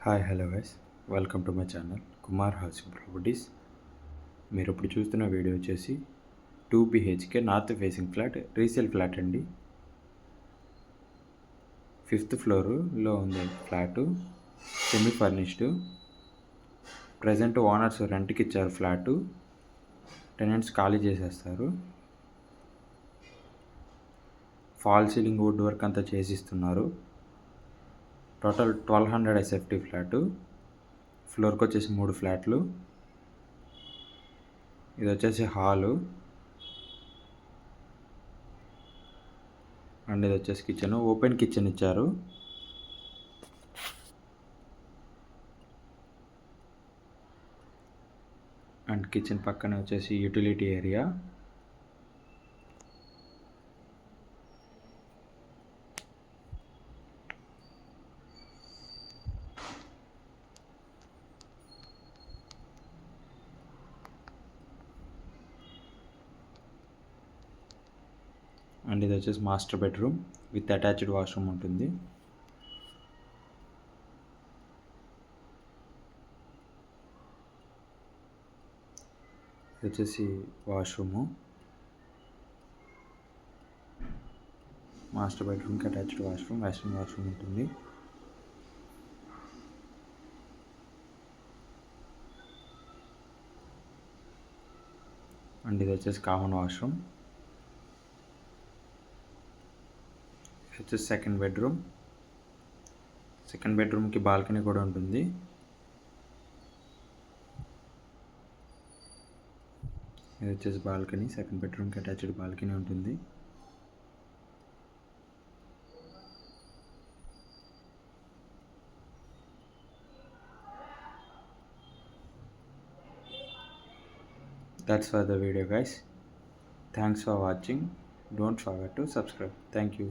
Hi hello guys, welcome to my channel Kumar housing properties. మీరు ఇప్పుడు చూస్తున్న వీడియో వచ్చేసి 2 BHK north facing flat, resale flat అండి. 5th ఫ్లోర్లో ఉంది flat, semi furnished. Present owners రెంట్కి ఇచ్చారు ఫ్లాటు, టెనెంట్స్ ఖాళీ చేసేస్తారు. ఫాల్ సీలింగ్ వుడ్ వర్క్ అంతా చేసిస్తున్నారు. Total 1200 SFT flat. ఫ్లోర్కి వచ్చేసి 3 ఫ్లాట్లు. ఇది వచ్చేసి హాలు అండ్ ఇది వచ్చేసి కిచెన్, ఓపెన్ కిచెన్ ఇచ్చారు. అండ్ కిచెన్ పక్కన వచ్చేసి యూటిలిటీ ఏరియా. అండ్ ఇది వచ్చేసి master bedroom with attached washroom ఉంటుంది. ఇది వచ్చేసి వాష్రూము, మాస్టర్ బెడ్రూమ్కి అటాచ్డ్ వాష్రూమ్, వెస్ట్రన్ వాష్రూమ్ ఉంటుంది. అండ్ ఇది వచ్చేసి కామన్ వాష్రూమ్. ఇది వచ్చేసి సెకండ్ బెడ్రూమ్కి బాల్కనీ కూడా ఉంటుంది. ఇది వచ్చేసి బాల్కనీ, సెకండ్ బెడ్రూమ్కి అటాచ్డ్ బాల్కనీ ఉంటుంది. That's for the video guys. Thanks for watching. Don't forget to subscribe. Thank you.